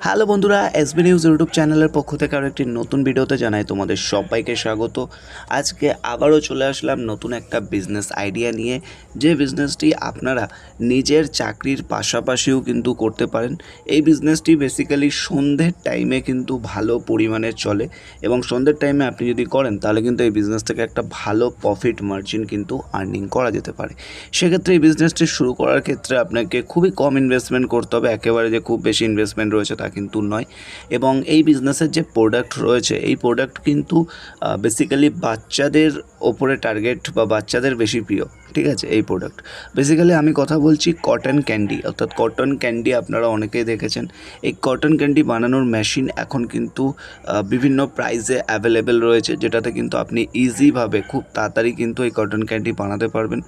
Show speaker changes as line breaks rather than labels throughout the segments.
Hello বন্ধুরা, SB news YouTube চ্যানেলের পক্ষ থেকে আরও একটি নতুন ভিডিওতে জানাই তোমাদের সবাইকে স্বাগত। আজকে আবারও চলে আসলাম নতুন একটা বিজনেস আইডিয়া নিয়ে, যে বিজনেসটি আপনারা নিজের চাকরির পাশাপাশিও কিন্তু করতে পারেন। এই বিজনেসটি বেসিক্যালি সন্ধ্যের টাইমে কিন্তু ভালো পরিমাণে চলে, এবং সন্ধ্যের টাইমে আপনি যদি করেন তাহলে কিন্তু এই বিজনেস থেকে একটা ভালো প্রফিট মার্জিন কিন্তু আর্নিং করা যেতে পারে। সেক্ষেত্রে এই বিজনেসটি শুরু করার ক্ষেত্রে আপনাকে খুবই কম ইনভেস্টমেন্ট করতে হবে, একেবারে যে খুব বেশি ইনভেস্টমেন্ট রয়েছে তা কিন্তু নয়। এবং এই বিজনেসের যে প্রোডাক্ট রয়েছে, এই প্রোডাক্ট কিন্তু বেসিক্যালি বাচ্চাদের ওপরে টার্গেট বা বাচ্চাদের বেশি প্রিয়। ঠিক আছে, এই প্রোডাক্ট বেসিক্যালি আমি কথা বলছি কটন ক্যান্ডি, অর্থাৎ কটন ক্যান্ডি আপনারা অনেকেই দেখেছেন। এই কটন ক্যান্ডি বানানোর মেশিন এখন কিন্তু বিভিন্ন প্রাইসে অ্যাভেলেবেল রয়েছে, যেটাতে কিন্তু আপনি ইজিভাবে খুব তাড়াতাড়ি কিন্তু এই কটন ক্যান্ডি বানাতে পারবেন,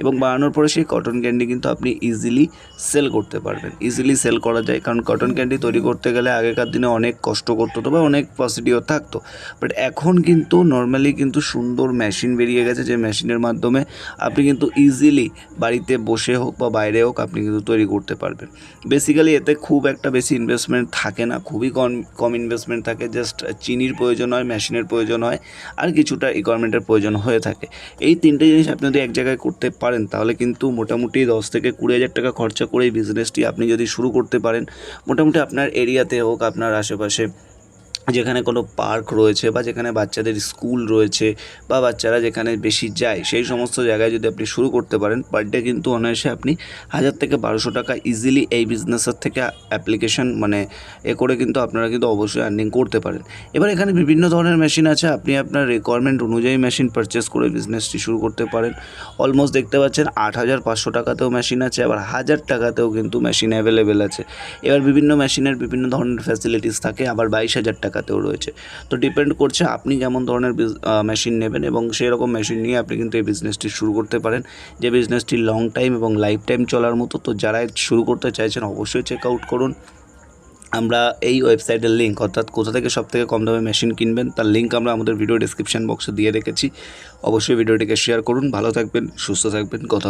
এবং বানানোর পরে সেই কটন ক্যান্ডি কিন্তু আপনি ইজিলি সেল করতে পারবেন। ইজিলি সেল করা যায়, কারণ কটন ক্যান্ডি তৈরি করতে গেলে আগেকার দিনে অনেক কষ্ট করতে হতো বা অনেক প্রসিডিওর থাকতো, বাট এখন কিন্তু নর্মালি কিন্তু সুন্দর মেশিন বেরিয়ে গেছে, যে মেশিনের মাধ্যমে আপনি কিন্তু ইজিলি বাড়িতে বসে হোক বা বাইরে হোক আপনি কিন্তু তৈরি করতে পারবেন। বেসিক্যালি এতে খুব একটা বেশি ইনভেস্টমেন্ট থাকে না, খুবই কম ইনভেস্টমেন্ট থাকে। জাস্ট চিনির প্রয়োজন হয়, মেশিনের প্রয়োজন হয়, আর কিছুটা রিকোয়ারমেন্টের প্রয়োজন হয়ে থাকে। এই তিনটে জিনিস আপনি যদি এক জায়গায় করতে পারেন তাহলে কিন্তু মোটামুটি 10 থেকে 20,000 টাকা খরচা করে এই বিজনেসটি আপনি যদি শুরু করতে পারেন, মোটামুটি আপনার এরিয়াতে হোক, আপনার আশেপাশে যেখানে কোনো পার্ক রয়েছে বা যেখানে বাচ্চাদের স্কুল রয়েছে বা বাচ্চারা যেখানে বেশি যায়, সেই সমস্ত জায়গায় যদি আপনি শুরু করতে পারেন, পার ডে কিন্তু অনায়াসে আপনি 1000 থেকে 1200 টাকা ইজিলি এই বিজনেসের থেকে অ্যাপ্লিকেশন করে কিন্তু আপনারা কিন্তু অবশ্যই আর্নিং করতে পারেন। এবার এখানে বিভিন্ন ধরনের মেশিন আছে, আপনি আপনার রিকোয়ারমেন্ট অনুযায়ী মেশিন পারচেস করে বিজনেসটি শুরু করতে পারেন। অলমোস্ট দেখতে পাচ্ছেন 8500 টাকাতেও মেশিন আছে, আবার 1000 টাকাতেও কিন্তু মেশিন অ্যাভেলেবেল আছে। এবার বিভিন্ন মেশিনের বিভিন্ন ধরনের ফ্যাসিলিটিস থাকে, আবার 22,000 টাকাতেও রয়েছে। তো ডিপেন্ড করছে আপনি কেমন ধরনের মেশিন নেবেন, এবং সেই রকম মেশিন নিয়ে আপনি কিন্তু এই বিজনেসটি শুরু করতে পারেন, যে বিজনেসটি লং টাইম এবং লাইফ টাইম চলার মতো। তো যারা শুরু করতে চাইছেন অবশ্যই চেক আউট করুন। আমরা এই ওয়েবসাইটের লিঙ্ক, অর্থাৎ কোথা থেকে সবথেকে কম দামে মেশিন কিনবেন তার লিঙ্ক আমরা আমাদের ভিডিও ডেসক্রিপশন বক্সে দিয়ে রেখেছি। অবশ্যই ভিডিওটিকে শেয়ার করুন। ভালো থাকবেন, সুস্থ থাকবেন। কথা